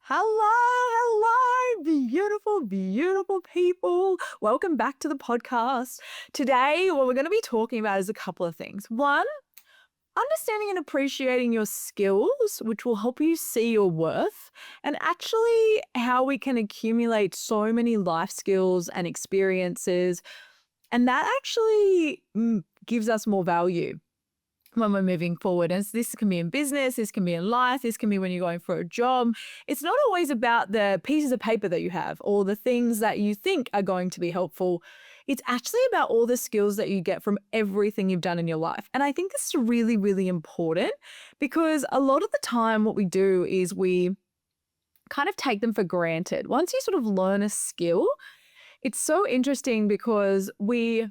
Hello, beautiful, beautiful people. Welcome back to the podcast. Today, what we're going to be talking about is a couple of things. One, understanding and appreciating your skills, which will help you see your worth, and actually how we can accumulate so many life skills and experiences. And that actually gives us more value when we're moving forward. And this can be in business, this can be in life, this can be when you're going for a job. It's not always about the pieces of paper that you have or the things that you think are going to be helpful. It's actually about all the skills that you get from everything you've done in your life. And I think this is really, really important because a lot of the time what we do is we kind of take them for granted. Once you sort of learn a skill, it's so interesting because we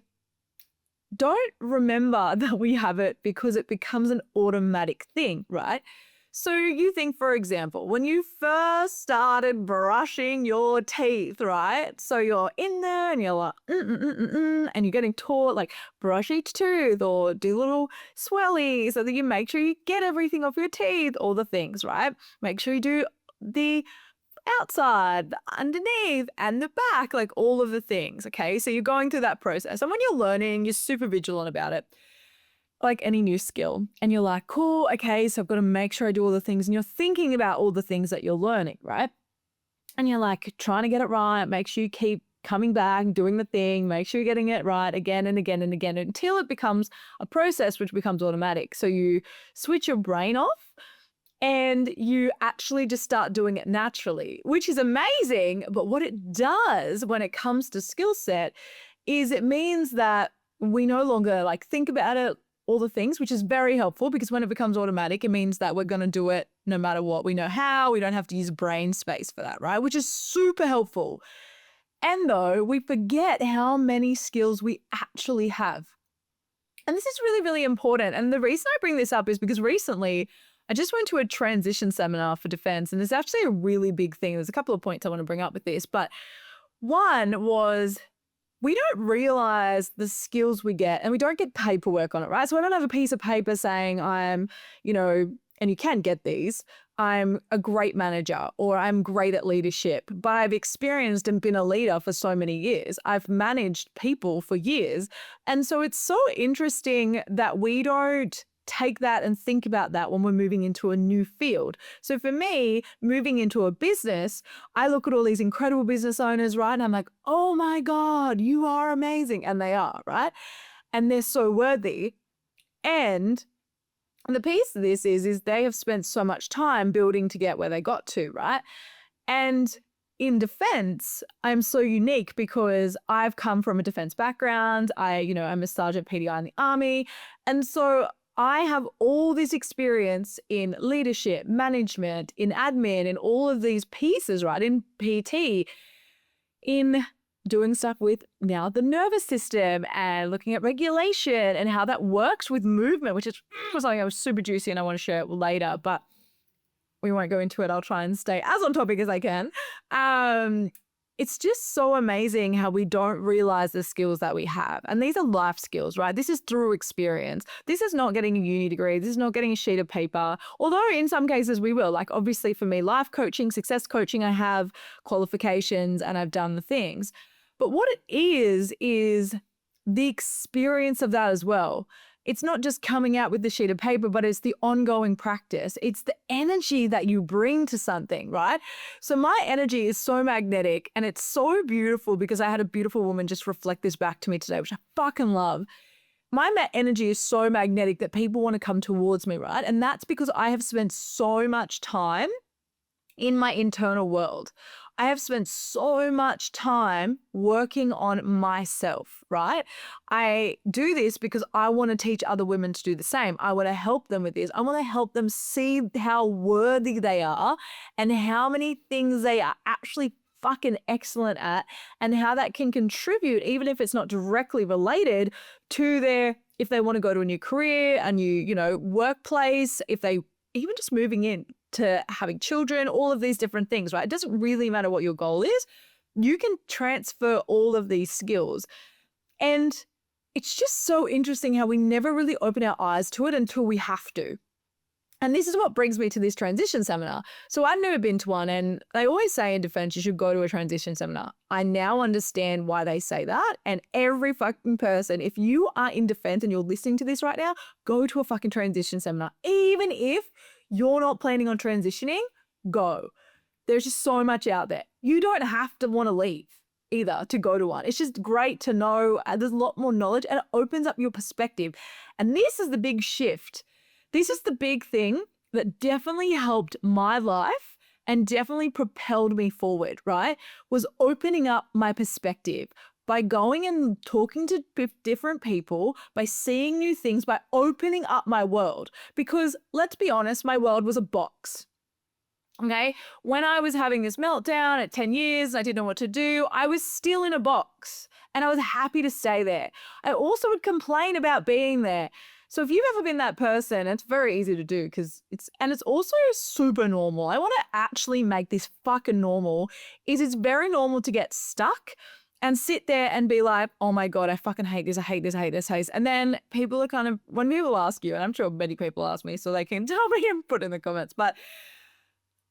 don't remember that we have it because it becomes an automatic thing, right? So you think, for example, when you first started brushing your teeth, right? So you're in there and you're like, and you're getting taught like brush each tooth or do little swellies so that you make sure you get everything off your teeth, all the things, right? Make sure you do the outside, the underneath, and the back, like all of the things, okay? So you're going through that process. And when you're learning, you're super vigilant about it, like any new skill. And you're like, cool, okay, so I've got to make sure I do all the things. And you're thinking about all the things that you're learning, right? And you're like trying to get it right, make sure you keep coming back, doing the thing, make sure you're getting it right again and again and again until it becomes a process which becomes automatic. So you switch your brain off and you actually just start doing it naturally, which is amazing. But what it does when it comes to skill set is it means that we no longer like think about it, all the things, which is very helpful because when it becomes automatic, it means that we're going to do it no matter what. We know how, we don't have to use brain space for that, right? Which is super helpful. And though we forget how many skills we actually have. And this is really, really important. And the reason I bring this up is because recently I just went to a transition seminar for defense, and there's actually a really big thing. There's a couple of points I want to bring up with this, but one was we don't realize the skills we get and we don't get paperwork on it, right? So I don't have a piece of paper saying I'm, and you can get these, I'm a great manager or I'm great at leadership, but I've experienced and been a leader for so many years. I've managed people for years. And so it's so interesting that we don't take that and think about that when we're moving into a new field. So for me, moving into a business, I look at all these incredible business owners, right? And I'm like, oh my God, you are amazing. And they are, right? And they're so worthy. And the piece of this is they have spent so much time building to get where they got to, right? And in defense, I'm so unique because I've come from a defense background. I'm a sergeant PDI in the Army. And so I have all this experience in leadership, management, in admin, in all of these pieces, right? In PT, in doing stuff with now the nervous system and looking at regulation and how that works with movement, which is something I was super juicy and I want to share it later, but we won't go into it. I'll try and stay as on topic as I can. It's just so amazing how we don't realize the skills that we have. And these are life skills, right? This is through experience. This is not getting a uni degree. This is not getting a sheet of paper. Although in some cases we will. Like obviously for me, life coaching, success coaching, I have qualifications and I've done the things. But what it is the experience of that as well. It's not just coming out with the sheet of paper, but it's the ongoing practice. It's the energy that you bring to something, right? So my energy is so magnetic and it's so beautiful because I had a beautiful woman just reflect this back to me today, which I fucking love. My energy is so magnetic that people want to come towards me, right? And that's because I have spent so much time in my internal world. I have spent so much time working on myself, right? I do this because I want to teach other women to do the same. I want to help them with this. I want to help them see how worthy they are and how many things they are actually fucking excellent at and how that can contribute, even if it's not directly related to if they want to go to a new career, a new, workplace, if they even just moving in to having children, all of these different things, right? It doesn't really matter what your goal is. You can transfer all of these skills. And it's just so interesting how we never really open our eyes to it until we have to. And this is what brings me to this transition seminar. So I'd never been to one, and they always say in defense, you should go to a transition seminar. I now understand why they say that. And every fucking person, if you are in defense and you're listening to this right now, go to a fucking transition seminar. Even if you're not planning on transitioning, go. There's just so much out there. You don't have to want to leave either to go to one. It's just great to know. There's a lot more knowledge and it opens up your perspective. And this is the big shift. This is the big thing that definitely helped my life and definitely propelled me forward, right? Was opening up my perspective by going and talking to different people, by seeing new things, by opening up my world. Because let's be honest, my world was a box. Okay. When I was having this meltdown at 10 years, I didn't know what to do. I was still in a box and I was happy to stay there. I also would complain about being there. So if you've ever been that person, it's very easy to do because it's also super normal. I want to actually make this fucking normal. It's very normal to get stuck and sit there and be like, oh my God, I fucking hate this. I hate this. I hate this. I hate this. And then people are kind of, when people ask you, and I'm sure many people ask me, so they can tell me and put in the comments, but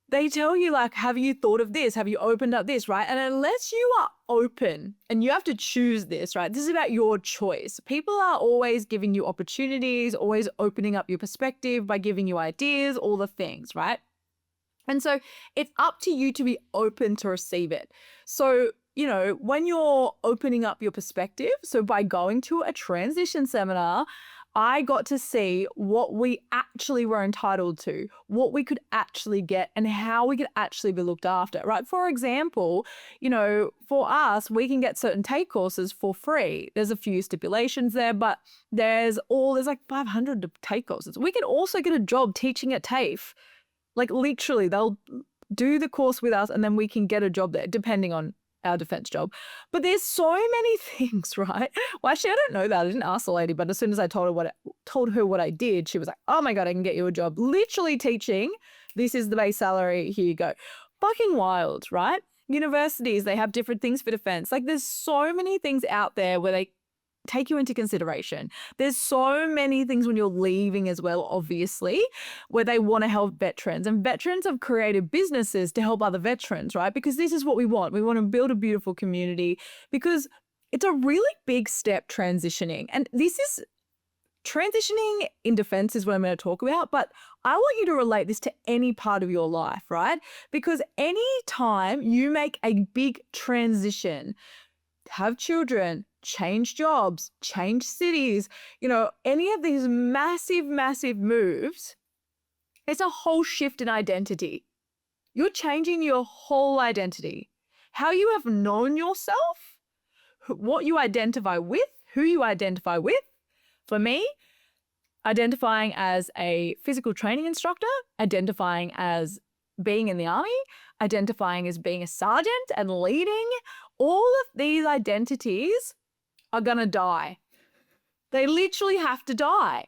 they tell you like, have you thought of this? Have you opened up this, right? And unless you are open and you have to choose this, right? This is about your choice. People are always giving you opportunities, always opening up your perspective by giving you ideas, all the things, right? And so it's up to you to be open to receive it. So, you know, when you're opening up your perspective, so by going to a transition seminar, I got to see what we actually were entitled to, what we could actually get, and how we could actually be looked after, right? For example, you know, for us, we can get certain TAFE courses for free. There's a few stipulations there, but there's like 500 TAFE courses. We can also get a job teaching at TAFE. Like literally, they'll do the course with us and then we can get a job there, depending on our defense job. But there's so many things, right? Well, actually, I don't know that. I didn't ask the lady, but as soon as I told her what I did, she was like, oh my God, I can get you a job. Literally teaching. This is the base salary. Here you go. Fucking wild, right? Universities, they have different things for defense. Like there's so many things out there where they take you into consideration. There's so many things when you're leaving as well, obviously, where they want to help veterans. And veterans have created businesses to help other veterans, right? Because this is what we want. We want to build a beautiful community because it's a really big step transitioning. And this is transitioning in defense is what I'm going to talk about, but I want you to relate this to any part of your life, right? Because any time you make a big transition, have children, change jobs, change cities, you know, any of these massive, massive moves, it's a whole shift in identity. You're changing your whole identity. How you have known yourself, what you identify with, who you identify with. For me, identifying as a physical training instructor, identifying as being in the army, identifying as being a sergeant and leading, all of these identities are going to die. They literally have to die.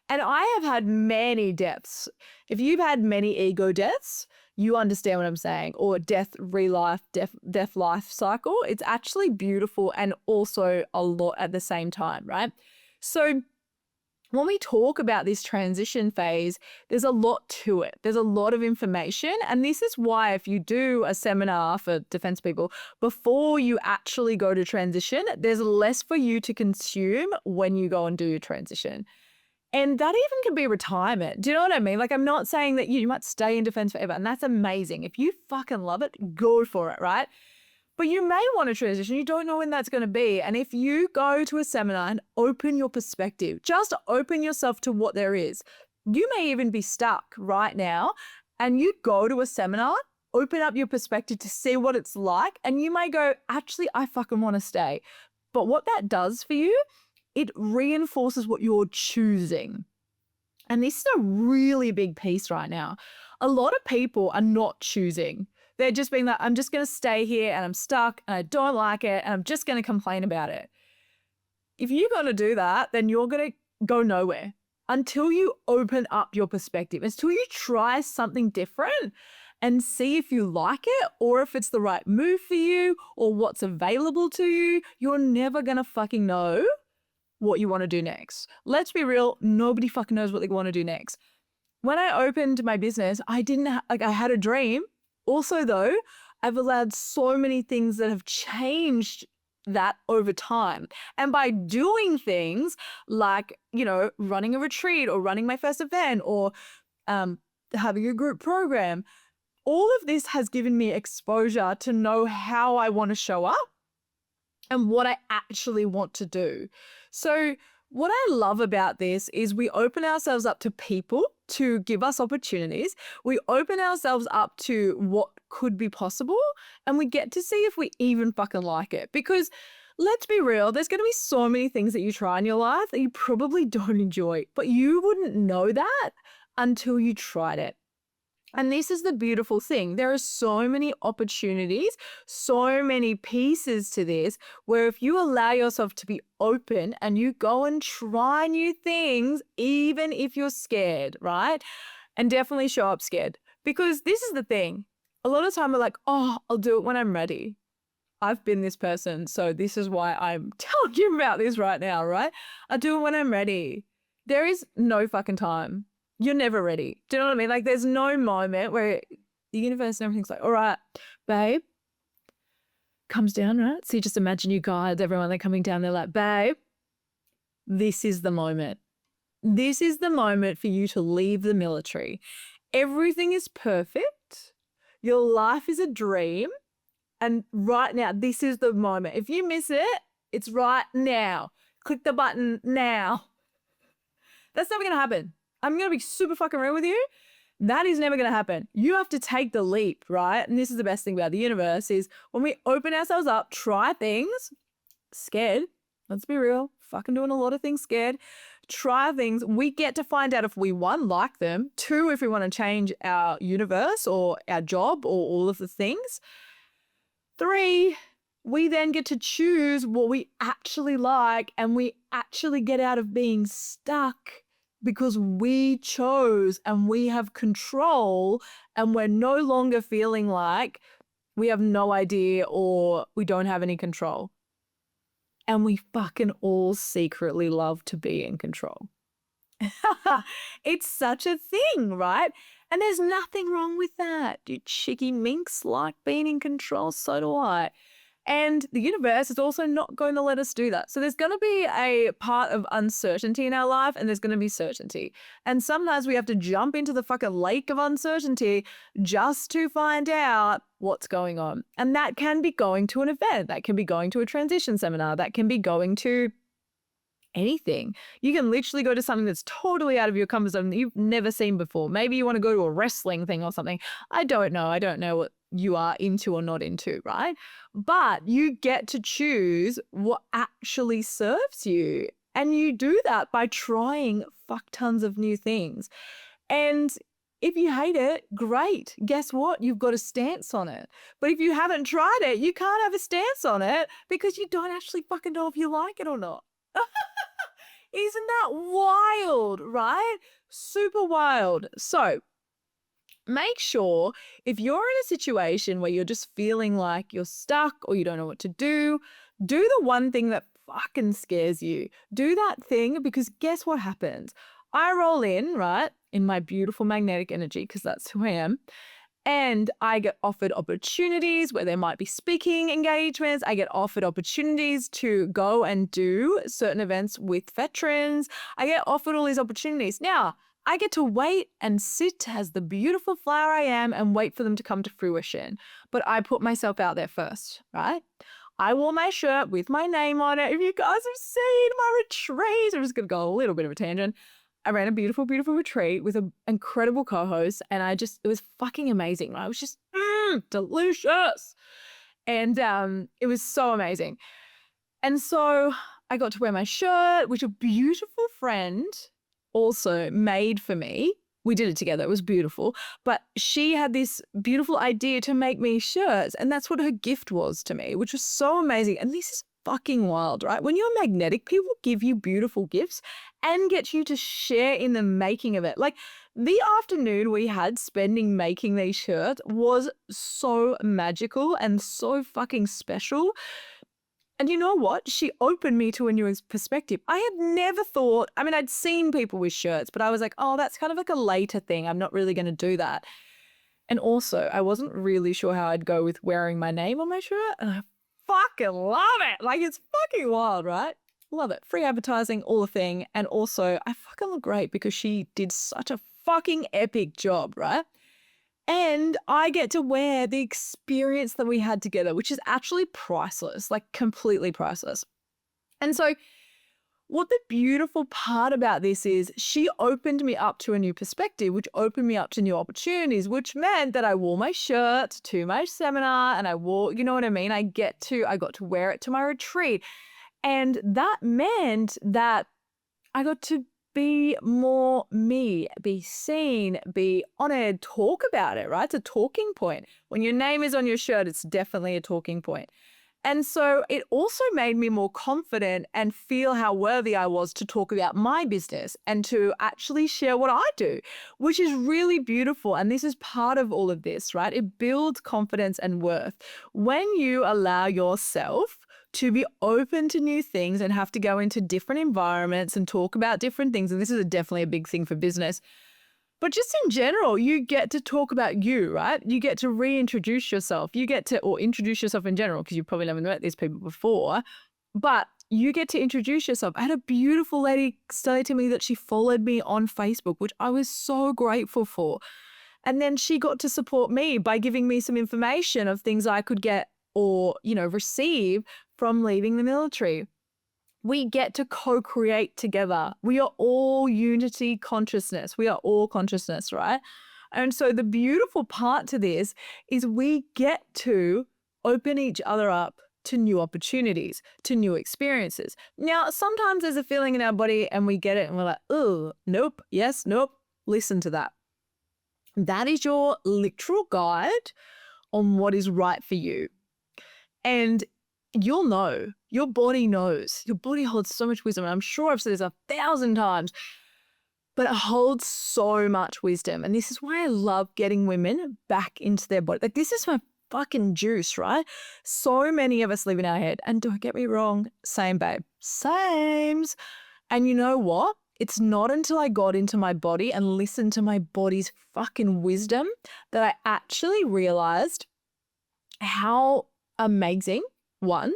And I have had many deaths. If you've had many ego deaths, you understand what I'm saying, or death life cycle. It's actually beautiful and also a lot at the same time, right? So when we talk about this transition phase, there's a lot to it. There's a lot of information. And this is why if you do a seminar for defense people, before you actually go to transition, there's less for you to consume when you go and do your transition. And that even can be retirement. Do you know what I mean? Like, I'm not saying that you might stay in defense forever, and that's amazing. If you fucking love it, go for it, right? But you may want to transition. You don't know when that's going to be. And if you go to a seminar and open your perspective, just open yourself to what there is. You may even be stuck right now and you go to a seminar, open up your perspective to see what it's like. And you may go, actually, I fucking want to stay. But what that does for you, it reinforces what you're choosing. And this is a really big piece right now. A lot of people are not choosing. They're just being like, I'm just going to stay here and I'm stuck and I don't like it and I'm just going to complain about it. If you're going to do that, then you're going to go nowhere until you open up your perspective, until you try something different and see if you like it or if it's the right move for you or what's available to you. You're never going to fucking know what you want to do next. Let's be real. Nobody fucking knows what they want to do next. when I opened my business, I didn't I had a dream. Also, though, I've allowed so many things that have changed that over time. And by doing things like, running a retreat or running my first event or having a group program, all of this has given me exposure to know how I want to show up and what I actually want to do. So what I love about this is we open ourselves up to people to give us opportunities. We open ourselves up to what could be possible, and we get to see if we even fucking like it. Because let's be real, there's going to be so many things that you try in your life that you probably don't enjoy, but you wouldn't know that until you tried it. And this is the beautiful thing. There are so many opportunities, so many pieces to this, where if you allow yourself to be open and you go and try new things, even if you're scared, right? And definitely show up scared. Because this is the thing. A lot of time we're like, oh, I'll do it when I'm ready. I've been this person, so this is why I'm telling you about this right now, right? I'll do it when I'm ready. There is no fucking time. You're never ready. Do you know what I mean? Like, there's no moment where the universe and everything's like, all right, babe, comes down, right? So you just imagine you guys, everyone, they're coming down. They're like, babe, this is the moment. This is the moment for you to leave the military. Everything is perfect. Your life is a dream. And right now, this is the moment. If you miss it, it's right now. Click the button now. That's never going to happen. I'm going to be super fucking real with you. That is never going to happen. You have to take the leap, right? And this is the best thing about the universe is when we open ourselves up, try things, scared. Let's be real. Fucking doing a lot of things scared. Try things. We get to find out if we, one, like them. Two, if we want to change our universe or our job or all of the things. Three, we then get to choose what we actually like and we actually get out of being stuck because we chose and we have control and we're no longer feeling like we have no idea or we don't have any control. And we fucking all secretly love to be in control. It's such a thing, right? And there's nothing wrong with that. You cheeky minx like being in control, so do I. And the universe is also not going to let us do that. So there's going to be a part of uncertainty in our life and there's going to be certainty. And sometimes we have to jump into the fucking lake of uncertainty just to find out what's going on. And that can be going to an event. That can be going to a transition seminar. That can be going to anything. You can literally go to something that's totally out of your comfort zone that you've never seen before. Maybe you want to go to a wrestling thing or something. I don't know. I don't know what you are into or not into, right? But you get to choose what actually serves you. And you do that by trying fuck tons of new things. And if you hate it, great. Guess what? You've got a stance on it. But if you haven't tried it, you can't have a stance on it because you don't actually fucking know if you like it or not. Isn't that wild, right? Super wild. So make sure if you're in a situation where you're just feeling like you're stuck or you don't know what to do the one thing that fucking scares you. Do that thing because guess what happens? I roll in, right, in my beautiful magnetic energy because that's who I am. And I get offered opportunities where there might be speaking engagements. I get offered opportunities to go and do certain events with veterans. I get offered all these opportunities. Now, I get to wait and sit as the beautiful flower I am and wait for them to come to fruition. But I put myself out there first, right? I wore my shirt with my name on it. If you guys have seen my retreat, I'm just going to go a little bit of a tangent. I ran a beautiful, beautiful retreat with an incredible co-host and it was fucking amazing. Right? It was just delicious. And it was so amazing. And so I got to wear my shirt, which a beautiful friend also made for me. We did it together. It was beautiful. But she had this beautiful idea to make me shirts. And that's what her gift was to me, which was so amazing. And this is fucking wild, right? When you're magnetic, people give you beautiful gifts and get you to share in the making of it. Like the afternoon we had spending making these shirts was so magical and so fucking special. And you know what? She opened me to a new perspective. I had never thought, I mean, I'd seen people with shirts, but I was like, oh, that's kind of like a later thing. I'm not really going to do that. And also, I wasn't really sure how I'd go with wearing my name on my shirt. And I fucking love it. Like, it's fucking wild, right? Love it. Free advertising, all the thing. And also, I fucking look great because she did such a fucking epic job, right? And I get to wear the experience that we had together, which is actually priceless, like completely priceless. And so what the beautiful part about this is she opened me up to a new perspective, which opened me up to new opportunities, which meant that I wore my shirt to my seminar and I wore, you know what I mean? I got to wear it to my retreat. And that meant that I got to be more me, be seen, be honored, talk about it, right? It's a talking point. When your name is on your shirt, it's definitely a talking point. And so it also made me more confident and feel how worthy I was to talk about my business and to actually share what I do, which is really beautiful. And this is part of all of this, right? It builds confidence and worth. When you allow yourself to be open to new things and have to go into different environments and talk about different things, and this is definitely a big thing for business, but just in general, you get to talk about you, right? You get to reintroduce yourself. You get to, or introduce yourself in general, because you probably never met these people before, but you get to introduce yourself. I had a beautiful lady say to me that she followed me on Facebook, which I was so grateful for. And then she got to support me by giving me some information of things I could get or, receive from leaving the military. We get to co-create together. We are all unity consciousness. We are all consciousness, right? And so the beautiful part to this is we get to open each other up to new opportunities, to new experiences. Now, sometimes there's a feeling in our body and we get it and we're like, oh, nope, yes, nope. Listen to that. That is your literal guide on what is right for you. And you'll know, your body knows, your body holds so much wisdom. And I'm sure I've said this 1,000 times, but it holds so much wisdom. And this is why I love getting women back into their body. Like, this is my fucking juice, right? So many of us live in our head, and don't get me wrong, same babe, sames. And you know what? It's not until I got into my body and listened to my body's fucking wisdom that I actually realized how amazing, one,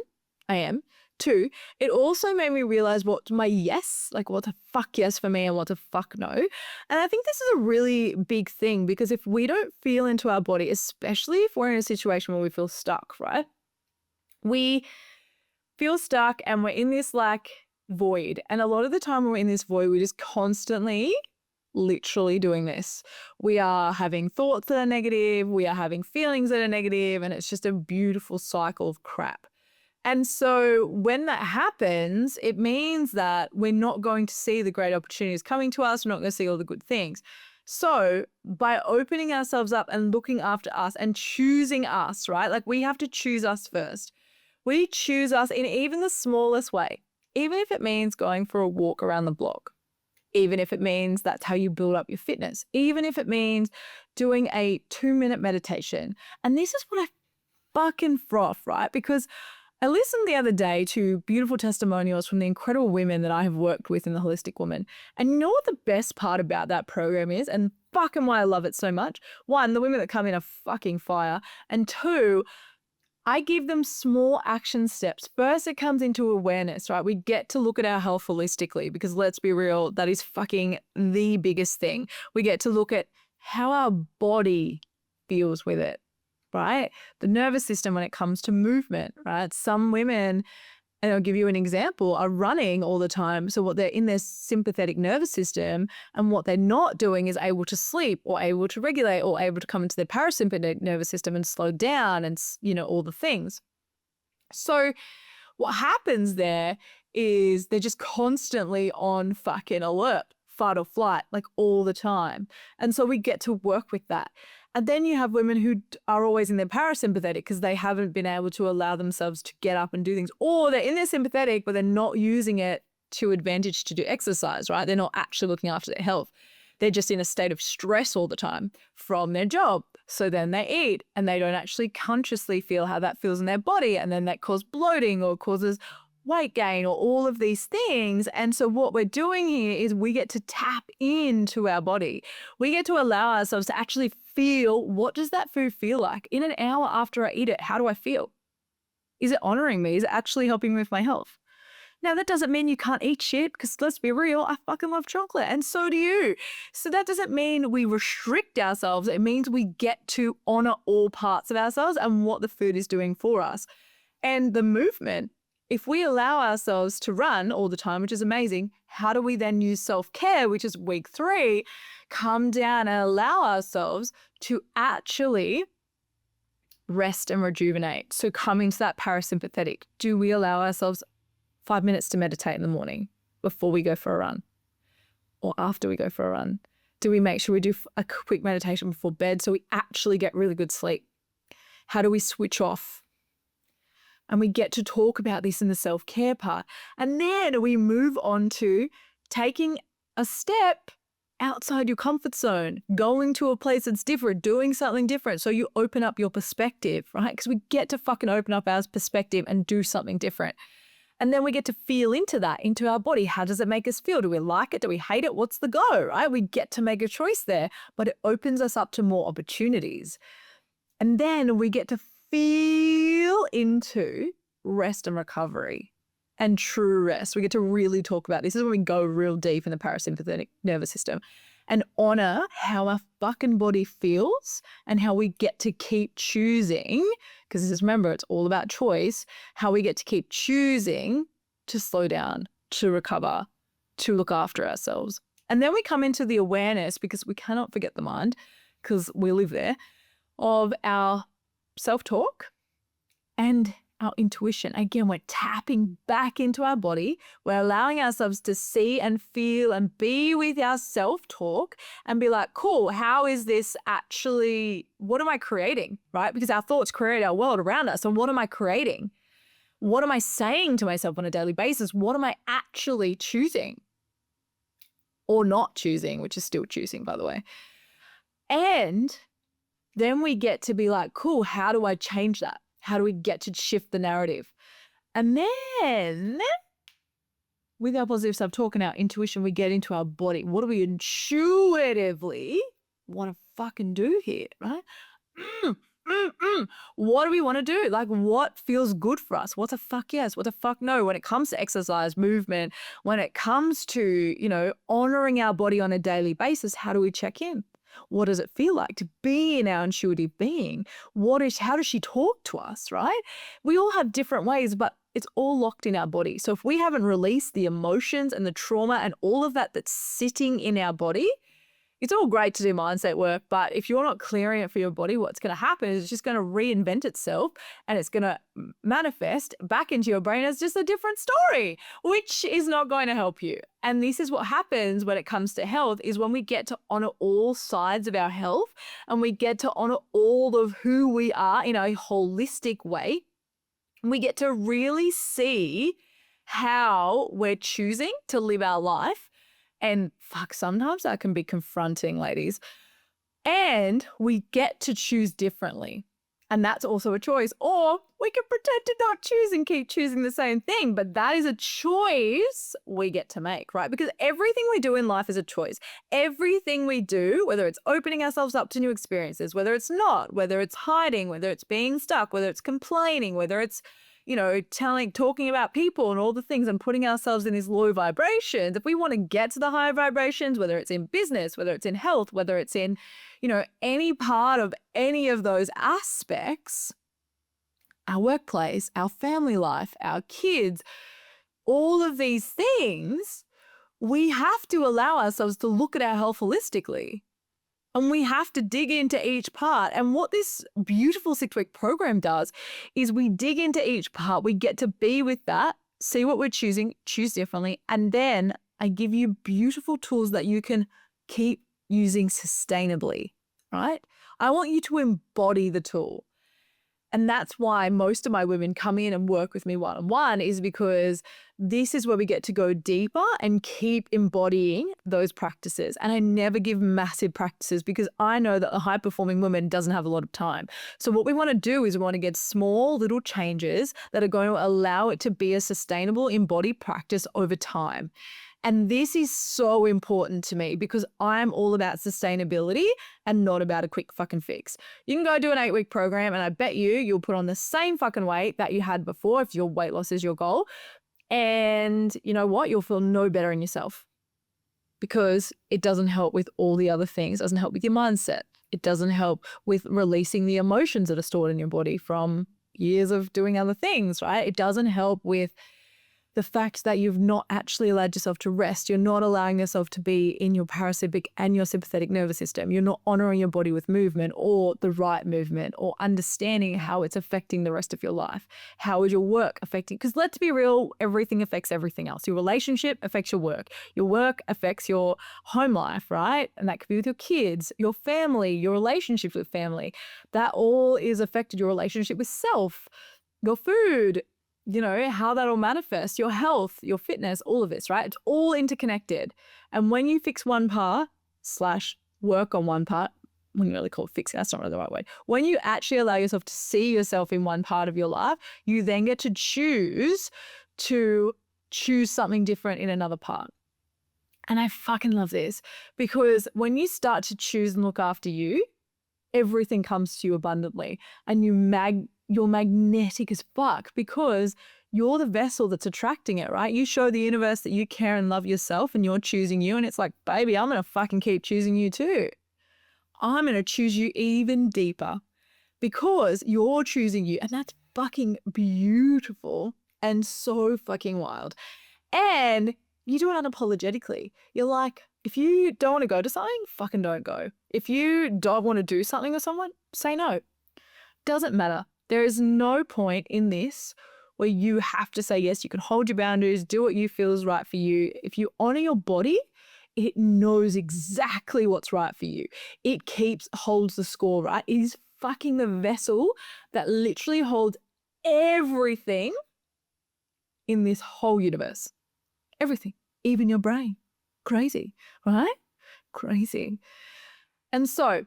I am. Two, it also made me realize what my yes, like what the fuck yes for me and what the fuck no. And I think this is a really big thing, because if we don't feel into our body, especially if we're in a situation where we feel stuck, right? We feel stuck and we're in this like void. And a lot of the time when we're in this void, we're just constantly literally doing this. We are having thoughts that are negative. We are having feelings that are negative, and it's just a beautiful cycle of crap. And so when that happens, it means that we're not going to see the great opportunities coming to us. We're not going to see all the good things. So by opening ourselves up and looking after us and choosing us, right? Like, we have to choose us first. We choose us in even the smallest way, even if it means going for a walk around the block. Even if it means that's how you build up your fitness, even if it means doing a 2-minute meditation. And this is what I fucking froth, right? Because I listened the other day to beautiful testimonials from the incredible women that I have worked with in the Holistic Woman. And you know what the best part about that program is, and fucking why I love it so much? One, the women that come in are fucking fire. And two, I give them small action steps. First, it comes into awareness, right? We get to look at our health holistically, because let's be real, that is fucking the biggest thing. We get to look at how our body feels with it, right? The nervous system when it comes to movement, right? Some women, and I'll give you an example, are running all the time. So what they're in their sympathetic nervous system, and what they're not doing is able to sleep or able to regulate or able to come into their parasympathetic nervous system and slow down and, all the things. So what happens there is they're just constantly on fucking alert, fight or flight, like all the time. And so we get to work with that. And then you have women who are always in their parasympathetic because they haven't been able to allow themselves to get up and do things. Or they're in their sympathetic, but they're not using it to advantage to do exercise, right? They're not actually looking after their health. They're just in a state of stress all the time from their job, So then they eat and they don't actually consciously feel how that feels in their body. And then that causes bloating or causes weight gain or all of these things. And so what we're doing here is we get to tap into our body. We get to allow ourselves to actually feel, what does that food feel like? In an hour after I eat it, how do I feel? Is it honoring me? Is it actually helping me with my health? Now, that doesn't mean you can't eat shit, because let's be real, I fucking love chocolate and so do you. So that doesn't mean we restrict ourselves. It means we get to honor all parts of ourselves and what the food is doing for us. And the movement, if we allow ourselves to run all the time, which is amazing, how do we then use self-care, which is week 3, come down and allow ourselves to actually rest and rejuvenate? So come into that parasympathetic. Do we allow ourselves 5 minutes to meditate in the morning before we go for a run or after we go for a run? Do we make sure we do a quick meditation before bed so we actually get really good sleep? How do we switch off? And we get to talk about this in the self-care part. And then we move on to taking a step outside your comfort zone, going to a place that's different, doing something different. So you open up your perspective, right? Because we get to fucking open up our perspective and do something different. And then we get to feel into that, into our body. How does it make us feel? Do we like it? Do we hate it? What's the go, right? We get to make a choice there, but it opens us up to more opportunities. And then we get to feel into rest and recovery and true rest. We get to really talk about this. This is when we go real deep in the parasympathetic nervous system and honor how our fucking body feels and how we get to keep choosing, because remember, it's all about choice, how we get to keep choosing to slow down, to recover, to look after ourselves. And then we come into the awareness, because we cannot forget the mind, because we live there, of our self-talk and our intuition. Again, we're tapping back into our body. We're allowing ourselves to see and feel and be with our self-talk and be like, cool, how is this actually, what am I creating, right? Because our thoughts create our world around us. And what am I creating? What am I saying to myself on a daily basis? What am I actually choosing or not choosing, which is still choosing, by the way. And then we get to be like, cool, how do I change that? How do we get to shift the narrative? And then with our positive self-talk and our intuition, we get into our body. What do we intuitively want to fucking do here, right? What do we want to do? Like, what feels good for us? What's a fuck yes? What's a fuck no? When it comes to exercise, movement, when it comes to, honoring our body on a daily basis, how do we check in? What does it feel like to be in our intuitive being? How does she talk to us, right? We all have different ways, but it's all locked in our body. So if we haven't released the emotions and the trauma and all of that that's sitting in our body, it's all great to do mindset work, but if you're not clearing it for your body, what's going to happen is it's just going to reinvent itself and it's going to manifest back into your brain as just a different story, which is not going to help you. And this is what happens when it comes to health, is when we get to honor all sides of our health and we get to honor all of who we are in a holistic way. We get to really see how we're choosing to live our life. And fuck, sometimes that can be confronting, ladies. And we get to choose differently. And that's also a choice. Or we can pretend to not choose and keep choosing the same thing. But that is a choice we get to make, right? Because everything we do in life is a choice. Everything we do, whether it's opening ourselves up to new experiences, whether it's not, whether it's hiding, whether it's being stuck, whether it's complaining, whether it's talking about people and all the things and putting ourselves in these low vibrations. If we want to get to the higher vibrations, whether it's in business, whether it's in health, whether it's in, any part of any of those aspects, our workplace, our family life, our kids, all of these things, we have to allow ourselves to look at our health holistically. And we have to dig into each part. And what this beautiful 6-week program does is we dig into each part. We get to be with that, see what we're choosing, choose differently. And then I give you beautiful tools that you can keep using sustainably, right? I want you to embody the tool. And that's why most of my women come in and work with me one-on-one, is because this is where we get to go deeper and keep embodying those practices. And I never give massive practices because I know that a high-performing woman doesn't have a lot of time. So what we want to do is we want to get small little changes that are going to allow it to be a sustainable embodied practice over time. And this is so important to me because I'm all about sustainability and not about a quick fucking fix. You can go do an 8-week program and I bet you'll put on the same fucking weight that you had before if your weight loss is your goal. And you know what? You'll feel no better in yourself because it doesn't help with all the other things. It doesn't help with your mindset. It doesn't help with releasing the emotions that are stored in your body from years of doing other things, right? It doesn't help with the fact that you've not actually allowed yourself to rest. You're not allowing yourself to be in your parasympathetic and your sympathetic nervous system. You're not honoring your body with movement or the right movement or understanding how it's affecting the rest of your life. How is your work affecting? Because let's be real, everything affects everything else. Your relationship affects your work. Your work affects your home life, right? And that could be with your kids, your family, your relationships with family. That all is affected. Your relationship with self, your food, you know, how that'll manifest, your health, your fitness, all of this, right? It's all interconnected. And when you fix one part / work on one part, we can really call it fixing, that's not really the right word. When you actually allow yourself to see yourself in one part of your life, you then get to choose something different in another part. And I fucking love this because when you start to choose and look after you, everything comes to you abundantly and you're magnetic as fuck because you're the vessel that's attracting it, right? You show the universe that you care and love yourself and you're choosing you. And it's like, baby, I'm going to fucking keep choosing you too. I'm going to choose you even deeper because you're choosing you. And that's fucking beautiful and so fucking wild. And you do it unapologetically. You're like, if you don't want to go to something, fucking don't go. If you don't want to do something with someone, say no. Doesn't matter. There is no point in this where you have to say yes. You can hold your boundaries, do what you feel is right for you. If you honor your body, it knows exactly what's right for you. It holds the score, right? It is fucking the vessel that literally holds everything in this whole universe. Everything, even your brain. Crazy, right? Crazy. And so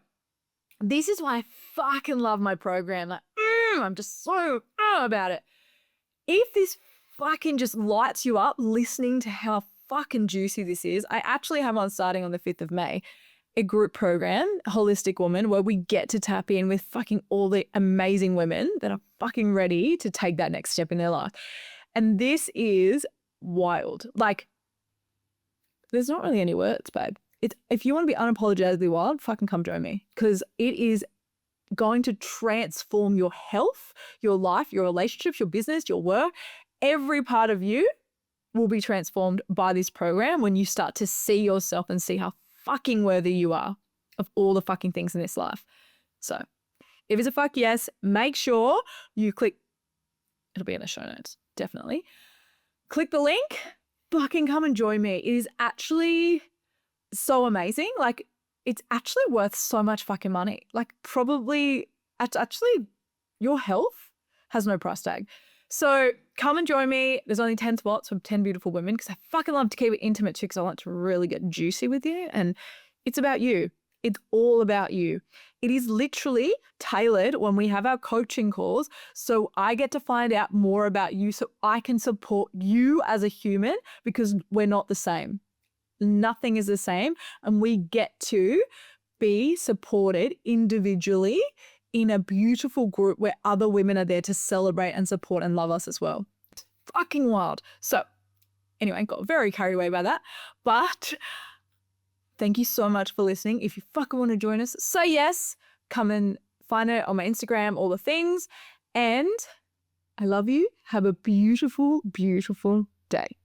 this is why I fucking love my program. Like, I'm just so about it. If this fucking just lights you up listening to how fucking juicy this is, I actually have on starting on the 5th of May, a group program, Holistic Woman, where we get to tap in with fucking all the amazing women that are fucking ready to take that next step in their life. And this is wild. Like, there's not really any words, babe. If you want to be unapologetically wild, fucking come join me because it is going to transform your health, your life, your relationships, your business, your work. Every part of you will be transformed by this program when you start to see yourself and see how fucking worthy you are of all the fucking things in this life. So if it's a fuck yes, make sure you click, it'll be in the show notes, definitely. Click the link, fucking come and join me. It is actually so amazing. Like, it's actually worth so much fucking money. Like, probably, actually, your health has no price tag. So come and join me. There's only 10 spots for 10 beautiful women because I fucking love to keep it intimate too because I want to really get juicy with you. And it's about you. It's all about you. It is literally tailored when we have our coaching calls. So I get to find out more about you so I can support you as a human because we're not the same. Nothing is the same. And we get to be supported individually in a beautiful group where other women are there to celebrate and support and love us as well. It's fucking wild. So anyway, got very carried away by that. But thank you so much for listening. If you fucking want to join us, say yes. Come and find it on my Instagram, all the things. And I love you. Have a beautiful, beautiful day.